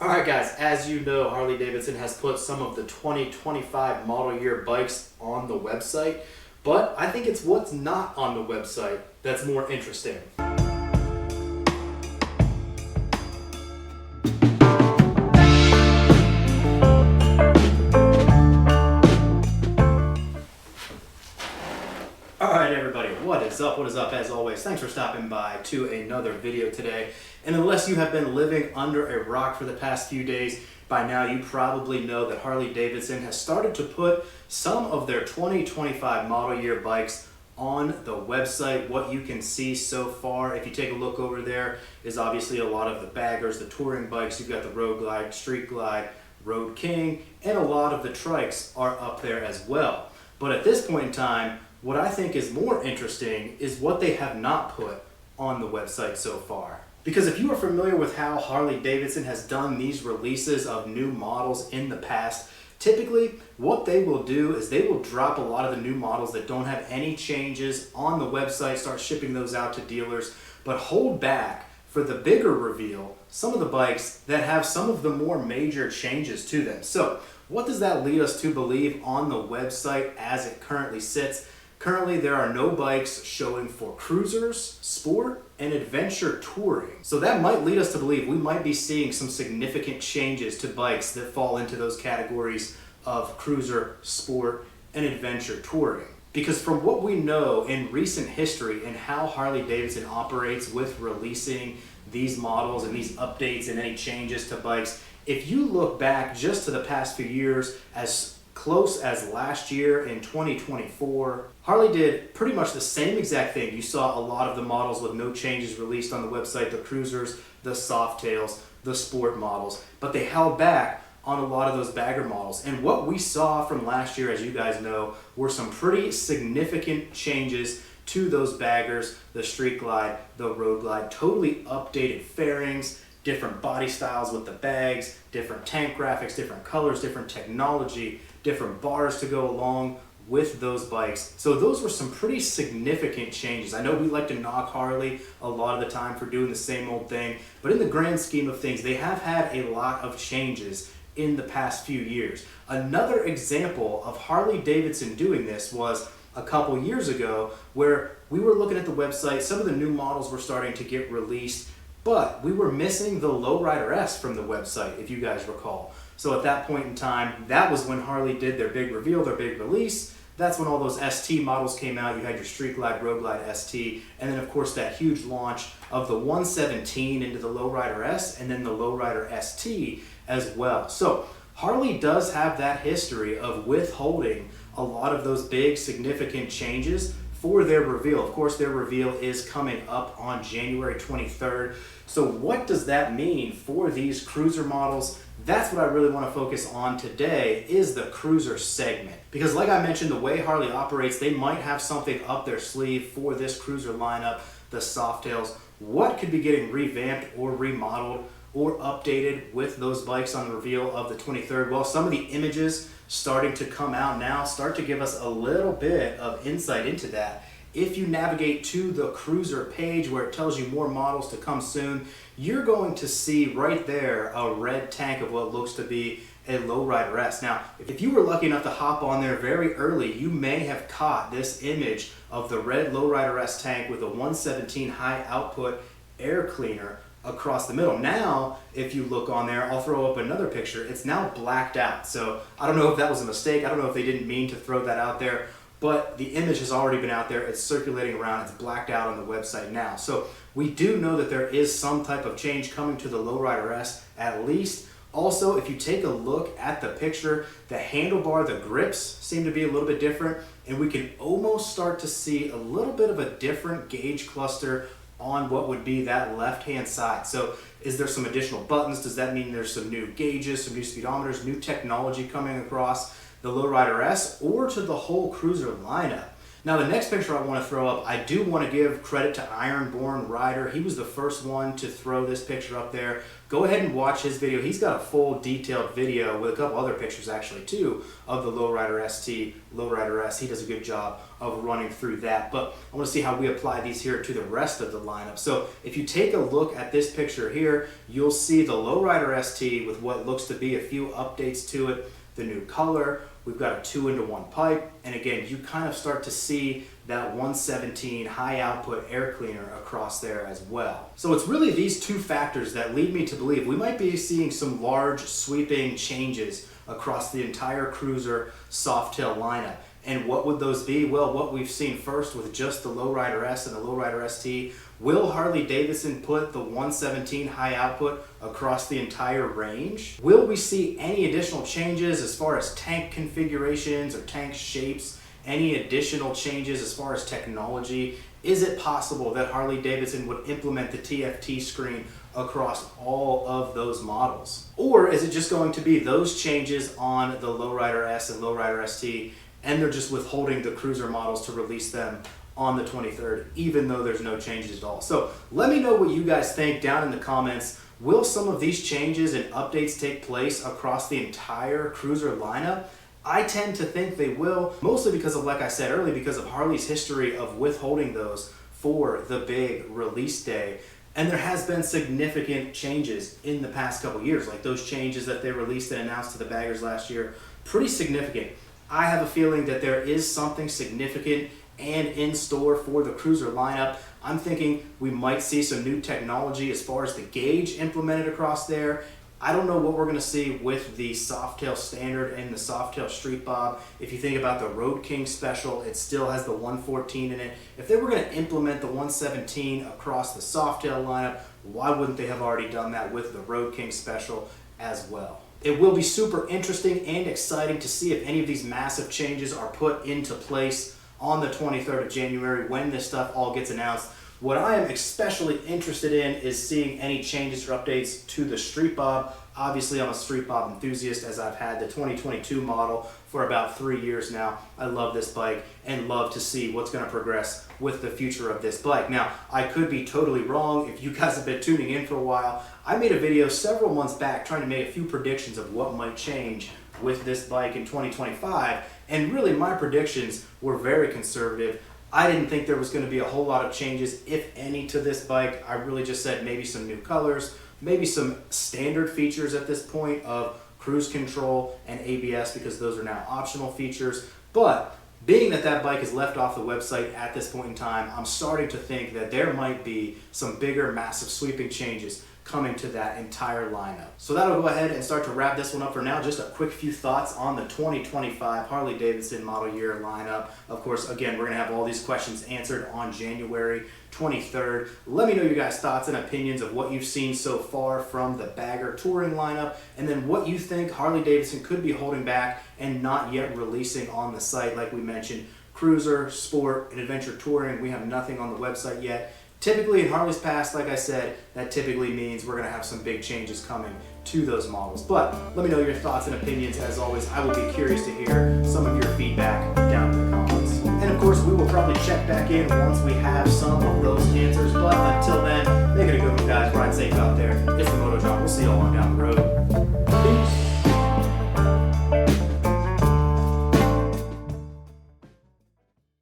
Alright guys, as you know, Harley Davidson has put some of the 2025 model year bikes on the website, but I think it's what's not on the website that's more interesting. Alright everybody, what is up? What is up? As always, thanks for stopping by to another video today. And unless you have been living under a rock for the past few days, by now you probably know that Harley Davidson has started to put some of their 2025 model year bikes on the website. What you can see so far, if you take a look over there, is obviously a lot of the baggers, the touring bikes. You've got the Road Glide, Street Glide, Road King, and a lot of the trikes are up there as well. But at this point in time, what I think is more interesting is what they have not put on the website so far. Because if you are familiar with how Harley Davidson has done these releases of new models in the past, typically what they will do is they will drop a lot of the new models that don't have any changes on the website, start shipping those out to dealers, but hold back for the bigger reveal some of the bikes that have some of the more major changes to them. So what does that lead us to believe on the website as it currently sits? Currently, there are no bikes showing for cruisers, sport, and adventure touring. So that might lead us to believe we might be seeing some significant changes to bikes that fall into those categories of cruiser, sport, and adventure touring. Because from what we know in recent history and how Harley Davidson operates with releasing these models and these updates and any changes to bikes, if you look back just to the past few years, as close as last year in 2024, Harley did pretty much the same exact thing. You saw a lot of the models with no changes released on the website, the cruisers, the Softails, the sport models, but they held back on a lot of those bagger models. And what we saw from last year, as you guys know, were some pretty significant changes to those baggers, the Street Glide, the Road Glide, totally updated fairings, different body styles with the bags, different tank graphics, different colors, different technology, different bars to go along with those bikes. So those were some pretty significant changes. I know we like to knock Harley a lot of the time for doing the same old thing, but in the grand scheme of things, they have had a lot of changes in the past few years. Another example of Harley Davidson doing this was a couple years ago where we were looking at the website, some of the new models were starting to get released, but we were missing the Lowrider S from the website, if you guys recall. So at that point in time, that was when Harley did their big reveal, their big release. That's when all those ST models came out. You had your Street Glide, Road Glide ST, and then of course that huge launch of the 117 into the Lowrider S and then the Lowrider ST as well. So Harley does have that history of withholding a lot of those big significant changes for their reveal. Of course, their reveal is coming up on January 23rd. So what does that mean for these cruiser models? That's what I really want to focus on today, is the cruiser segment. Because like I mentioned, the way Harley operates, they might have something up their sleeve for this cruiser lineup, the Softails. What could be getting revamped or remodeled or updated with those bikes on the reveal of the 23rd? Well, some of the images starting to come out now start to give us a little bit of insight into that. If you navigate to the cruiser page where it tells you more models to come soon, you're going to see right there a red tank of what looks to be a Lowrider S. Now, if you were lucky enough to hop on there very early, you may have caught this image of the red Lowrider S tank with a 117 high output air cleaner across the middle. Now, if you look on there, I'll throw up another picture. It's now blacked out. So I don't know if that was a mistake. I don't know if they didn't mean to throw that out there, but the image has already been out there. It's circulating around. It's blacked out on the website now. So we do know that there is some type of change coming to the Lowrider S at least. Also, if you take a look at the picture, the handlebar, the grips seem to be a little bit different, and we can almost start to see a little bit of a different gauge cluster on what would be that left-hand side. So is there some additional buttons? Does that mean there's some new gauges, some new speedometers, new technology coming across the Lowrider S or to the whole cruiser lineup? Now the next picture I want to throw up, I do want to give credit to IronBornRider. He was the first one to throw this picture up there. Go ahead and watch his video. He's got a full detailed video with a couple other pictures actually too of the Lowrider ST, Lowrider S. He does a good job of running through that. But I want to see how we apply these here to the rest of the lineup. So if you take a look at this picture here, you'll see the Lowrider ST with what looks to be a few updates to it, the new color. We've got a 2-into-1 pipe, and again, you kind of start to see that 117 high output air cleaner across there as well. So it's really these two factors that lead me to believe we might be seeing some large sweeping changes across the entire cruiser Softail lineup. And what would those be? Well, what we've seen first with just the Lowrider S and the Lowrider ST, will Harley Davidson put the 117 high output across the entire range? Will we see any additional changes as far as tank configurations or tank shapes? Any additional changes as far as technology? Is it possible that Harley Davidson would implement the TFT screen across all of those models? Or is it just going to be those changes on the Lowrider S and Lowrider ST, and they're just withholding the cruiser models to release them on the 23rd, even though there's no changes at all? So let me know what you guys think down in the comments. Will some of these changes and updates take place across the entire cruiser lineup? I tend to think they will, mostly because of, like I said earlier, because of Harley's history of withholding those for the big release day. And there has been significant changes in the past couple years, like those changes that they released and announced to the baggers last year, pretty significant. I have a feeling that there is something significant and in store for the cruiser lineup. I'm thinking we might see some new technology as far as the gauge implemented across there. I don't know what we're going to see with the Softail Standard and the Softail Street Bob. If you think about the Road King Special, it still has the 114 in it. If they were going to implement the 117 across the Softail lineup, why wouldn't they have already done that with the Road King Special as well? It will be super interesting and exciting to see if any of these massive changes are put into place on the 23rd of January when this stuff all gets announced. What I am especially interested in is seeing any changes or updates to the Street Bob. Obviously, I'm a Street Bob enthusiast, as I've had the 2022 model for about 3 years now. I love this bike and love to see what's going to progress with the future of this bike. Now, I could be totally wrong. If you guys have been tuning in for a while, I made a video several months back trying to make a few predictions of what might change with this bike in 2025, and really my predictions were very conservative. I didn't think there was going to be a whole lot of changes, if any, to this bike. I really just said maybe some new colors, maybe some standard features at this point of cruise control and ABS, because those are now optional features. But being that that bike is left off the website at this point in time, I'm starting to think that there might be some bigger, massive, sweeping changes coming to that entire lineup. So that'll go ahead and start to wrap this one up for now. Just a quick few thoughts on the 2025 Harley Davidson model year lineup. Of course, again, we're gonna have all these questions answered on January 23rd. Let me know your guys' thoughts and opinions of what you've seen so far from the bagger touring lineup, and then what you think Harley Davidson could be holding back and not yet releasing on the site. Like we mentioned, cruiser, sport, and adventure touring, we have nothing on the website yet. Typically in Harley's past, like I said, that typically means we're going to have some big changes coming to those models. But let me know your thoughts and opinions. As always, I will be curious to hear some of your feedback down in the comments. And of course, we will probably check back in once we have some of those answers. But until then, make it a good one, guys. Ride safe out there. It's the Moto Drop. We'll see you all on down the road.